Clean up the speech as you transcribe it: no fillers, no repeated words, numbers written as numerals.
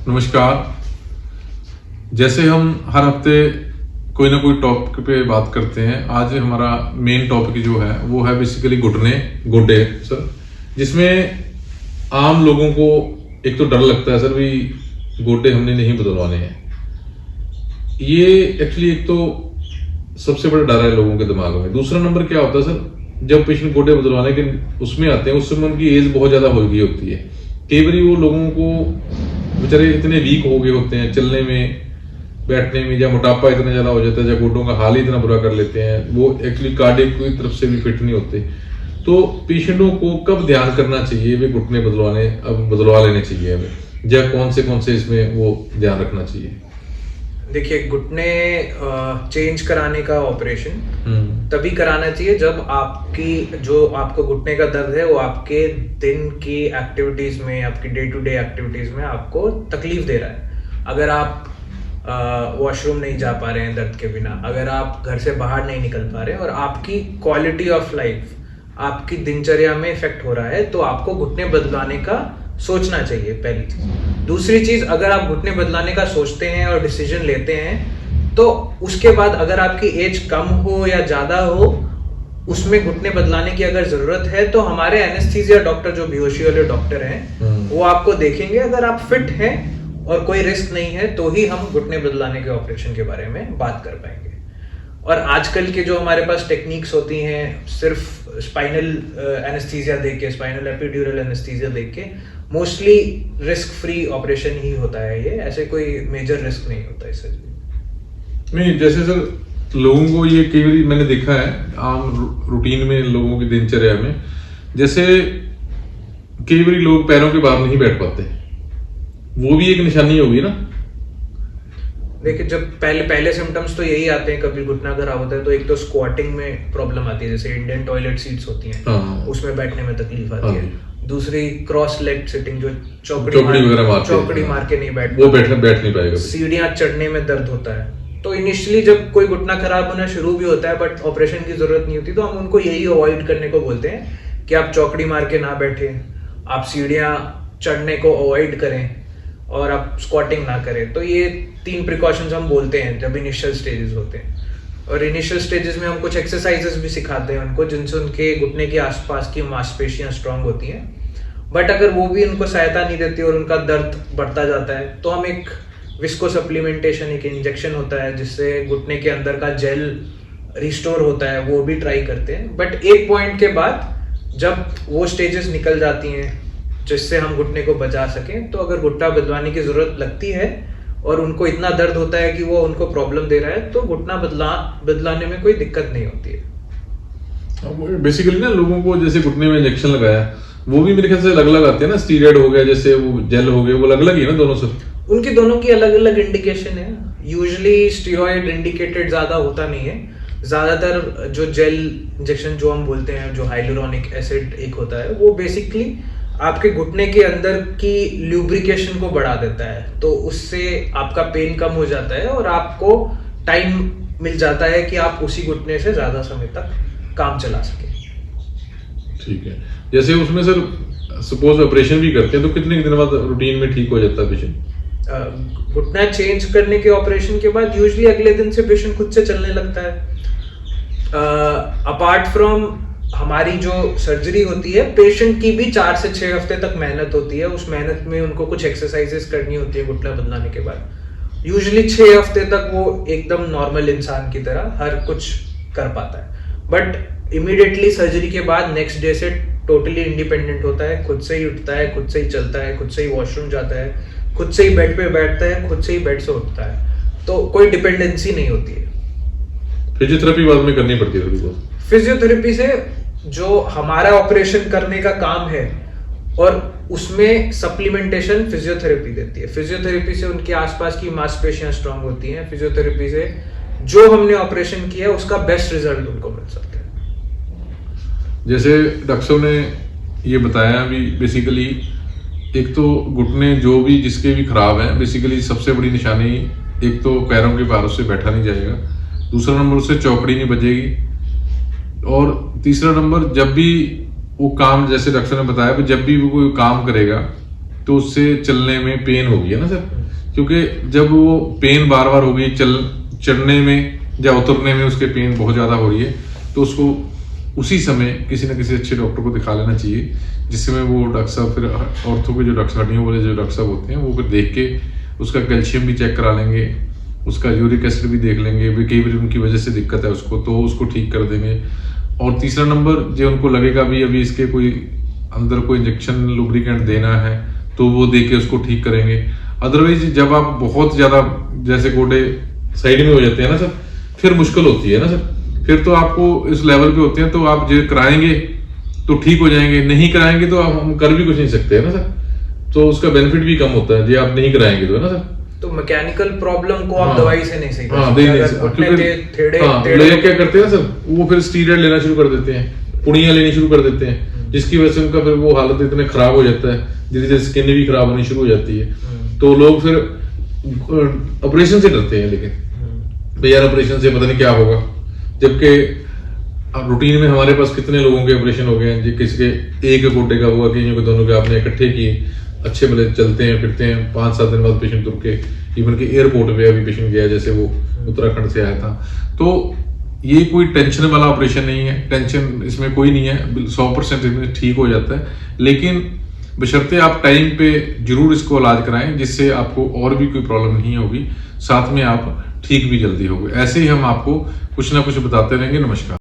नमस्कार। जैसे हम हर हफ्ते कोई ना कोई टॉपिक पे बात करते हैं, आज हमारा मेन टॉपिक जो है वो है बेसिकली घुटने गोडे सर, जिसमें आम लोगों को एक तो डर लगता है सर भी गोडे हमने नहीं बदलवाने हैं। ये एक्चुअली एक तो सबसे बड़ा डर है लोगों के दिमाग में। दूसरा नंबर क्या होता है सर, जब पेशेंट गोडे बदलवाने के उसमें आते हैं उस समय उनकी एज बहुत ज्यादा हो गई होती है। कई बार वो लोगों को बेचारे इतने वीक हो गए होते हैं, चलने में बैठने में, या मोटापा इतना ज्यादा हो जाता है, या गोडों का हाल ही इतना बुरा कर लेते हैं, वो एक्चुअली कार्डियक की तरफ से भी फिट नहीं होते। तो पेशेंटों को कब ध्यान करना चाहिए वे घुटने बदलवा लेने चाहिए हमें, या कौन से इसमें वो ध्यान रखना चाहिए? देखिए, घुटने चेंज कराने का ऑपरेशन तभी कराना चाहिए जब आपको घुटने का दर्द है वो आपके दिन की एक्टिविटीज में, आपकी डे टू डे एक्टिविटीज में आपको तकलीफ दे रहा है। अगर आप वॉशरूम नहीं जा पा रहे हैं दर्द के बिना, अगर आप घर से बाहर नहीं निकल पा रहे हैं और आपकी क्वालिटी ऑफ लाइफ, आपकी दिनचर्या में इफेक्ट हो रहा है, तो आपको घुटने बदलाने का सोचना चाहिए, पहली चीज। दूसरी चीज, अगर आप घुटने बदलाने का सोचते हैं और डिसीजन लेते हैं, तो उसके बाद अगर आपकी एज कम हो या ज्यादा हो, उसमें घुटने बदलाने की अगर जरूरत है तो हमारे एनेस्थीसिया डॉक्टर, जो बेहोशी वाले डॉक्टर हैं, वो आपको देखेंगे। अगर आप फिट हैं और कोई रिस्क नहीं है तो ही हम घुटने बदलाने के ऑपरेशन के बारे में बात कर पाएंगे। और आजकल के जो हमारे पास टेक्निक्स होती हैं, सिर्फ स्पाइनल एनेस्थीसिया देके, स्पाइनल एपिड्यूरल एनेस्थीसिया देके, मोस्टली रिस्क फ्री ऑपरेशन ही होता है। ये ऐसे कोई मेजर रिस्क नहीं होता है सर्जरी नहीं। जैसे सर लोगों को ये कई बार मैंने देखा है आम रूटीन में, लोगों की दिनचर्या में, जैसे कई बार लोग पैरों के बाहर नहीं बैठ पाते, वो भी एक निशानी होगी ना। देखिए, जब पहले सिम्टम्स तो यही आते हैं, कभी घुटना खराब होता है तो एक तो स्क्वाटिंग में प्रॉब्लम आती है, जैसे इंडियन टॉयलेट सीट्स होती हैं, उसमें बैठने में तकलीफ आती है। दूसरी क्रॉस लेग सिटिंग, जो चौकड़ी मार के नहीं बैठ नहीं पाएगा। सीढ़ियां चढ़ने में दर्द होता है। तो इनिशियली जब कोई घुटना खराब होना शुरू भी होता है बट ऑपरेशन की जरूरत नहीं होती, तो हम उनको यही अवॉइड करने को बोलते हैं कि आप चौकड़ी मार के ना बैठे, आप सीढ़ियां चढ़ने को अवॉइड करें और आप स्क्वाटिंग ना करें। तो ये 3 प्रिकॉशंस हम बोलते हैं जब इनिशियल स्टेजेस होते हैं। और इनिशियल स्टेजेस में हम कुछ एक्सरसाइजेस भी सिखाते हैं उनको, जिनसे उनके घुटने के आसपास की मांसपेशियां स्ट्रांग होती हैं। बट अगर वो भी उनको सहायता नहीं देती और उनका दर्द बढ़ता जाता है, तो हम एक विस्को सप्लीमेंटेशन, एक इंजेक्शन होता है जिससे घुटने के अंदर का जेल रिस्टोर होता है, वो भी ट्राई करते हैं। बट एक पॉइंट के बाद जब वो स्टेजेस निकल जाती हैं जिससे हम घुटने को बचा सकें, तो अगर घुटना बदलवाने की जरूरत लगती है और उनको इतना दर्द होता है कि वो उनको प्रॉब्लम दे रहा है, तो घुटना बदलाने में कोई दिक्कत नहीं होती है। बेसिकली ना लोगों को जैसे घुटने में इंजेक्शन लगाया, वो भी मेरे ख्याल से अलग अलग आते हैं ना, स्टीरॉयड हो गया, जैसे वो जेल हो गए, वो अलग अलग ही है ना दोनों से? उनकी दोनों की अलग अलग इंडिकेशन है। यूजुअली स्टीरॉयड इंडिकेटेड ज्यादा होता नहीं है। ज्यादातर जो जेल इंजेक्शन जो हम बोलते हैं, जो हाइलुरोनिक एसिड एक होता है, वो बेसिकली आपके घुटने के अंदर की ल्यूब्रिकेशन को बढ़ा देता है, तो उससे आपका पेन कम हो जाता है और आपको टाइम मिल जाता है कि आप उसी घुटने से ज्यादा समय तक काम चला सके। ठीक है। जैसे उसमें सर सपोज ऑपरेशन भी करते हैं, तो कितने दिन बाद रूटीन में ठीक हो जाता है पेशेंट? घुटना चेंज करने के ऑपरेशन के बाद यूजुअली अगले दिन से पेशेंट खुद से चलने लगता है। अपार्ट फ्रॉम हमारी जो सर्जरी होती है, पेशेंट की भी 4 से 6 हफ्ते तक मेहनत होती है। उस मेहनत में उनको कुछ एक्सरसाइजेस करनी होती है घुटना बदलाने के बाद। यूजुअली 6 हफ्ते तक वो एकदम नॉर्मल इंसान की तरह हर कुछ कर पाता है। बट इमीडिएटली सर्जरी के बाद नेक्स्ट डे से टोटली इंडिपेंडेंट होता है, खुद से ही उठता है, खुद से ही चलता है, खुद से ही वॉशरूम जाता है, खुद से ही बेड पे बैठता है, खुद से ही बेड से उठता है। तो कोई डिपेंडेंसी नहीं होती है। फिजियोथेरेपी बाद में करनी पड़ती है? फिजियोथेरेपी से जो हमारा ऑपरेशन करने का काम है, और उसमें सप्लीमेंटेशन फिजियोथेरेपी देती है। फिजियोथेरेपी से उनके आसपास की मांसपेशियां स्ट्रांग होती हैं। फिजियोथेरेपी से जो हमने ऑपरेशन किया है उसका बेस्ट रिजल्ट उनको मिल सकता है। जैसे डॉक्टर साहब ने ये बताया अभी, बेसिकली एक तो घुटने जो भी जिसके भी खराब हैं, बेसिकली सबसे बड़ी निशानी एक तो पैरों के भार से बैठा नहीं जाएगा, दूसरा नंबर उससे चौकड़ी नहीं बजेगी, और तीसरा नंबर जब भी वो काम, जैसे डॉक्टर ने बताया, जब भी वो कोई काम करेगा तो उससे चलने में पेन होगी, है ना सर। क्योंकि जब वो पेन बार बार होगी, चढ़ने में या उतरने में उसके पेन बहुत ज़्यादा हो रही है, तो उसको उसी समय किसी न किसी अच्छे डॉक्टर को दिखा लेना चाहिए, जिसमें वो डॉक्टर साहब फिर ऑर्थो के जो डॉक्टर, हड्डियों वाले जो डॉक्टर साहब होते हैं, वो फिर देख के उसका कैल्शियम भी चेक करा लेंगे, उसका यूरिक एसिड भी देख लेंगे, भी कई बार उनकी वजह से दिक्कत है उसको, तो उसको ठीक कर देंगे। और तीसरा नंबर, जो उनको लगेगा भी अभी इसके कोई अंदर कोई इंजेक्शन लुब्रिकेंट देना है, तो वो दे के उसको ठीक करेंगे। अदरवाइज जब आप बहुत ज़्यादा जैसे गोडे साइड में हो जाते हैं ना सर, फिर मुश्किल होती है ना सर। फिर तो आपको इस लेवल पे होते हैं, तो आप जो कराएंगे तो ठीक हो जाएंगे, नहीं कराएंगे तो आप हम कर भी कुछ नहीं सकते, है ना सर। तो उसका बेनिफिट भी कम होता है जी, आप नहीं कराएंगे तो, है ना सर। तो मैकेनिकल प्रॉब्लम को आप दवाई से नहीं सही कर सकते। क्या करते हैं ना सर, वो फिर स्टीरॉयड लेना शुरू कर देते हैं, पुड़ियां लेनी शुरू कर देते हैं, जिसकी वजह से उनका फिर वो हालत इतने खराब हो जाता है, धीरे धीरे स्किन भी खराब होनी शुरू हो जाती है। तो लोग फिर ऑपरेशन से डरते हैं, लेकिन यार ऑपरेशन से पता नहीं क्या होगा, जबकि रूटीन में हमारे पास कितने लोगों के ऑपरेशन हो गए हैं जी। किसी के एक गोडे का हुआ, किसी के दोनों के आपने इकट्ठे किए, अच्छे भले चलते हैं फिरते हैं, 5-7 दिन बाद पेशेंट तुर के, इवन के एयरपोर्ट पे अभी पेशेंट गया, जैसे वो उत्तराखंड से आया था। तो ये कोई टेंशन वाला ऑपरेशन नहीं है, टेंशन इसमें कोई नहीं है, 100% इसमें ठीक हो जाता है। लेकिन बशर्ते आप टाइम पे जरूर इसको इलाज कराएं, जिससे आपको और भी कोई प्रॉब्लम नहीं होगी, साथ में आप ठीक भी जल्दी होगे। ऐसे ही हम आपको कुछ ना कुछ बताते रहेंगे। नमस्कार।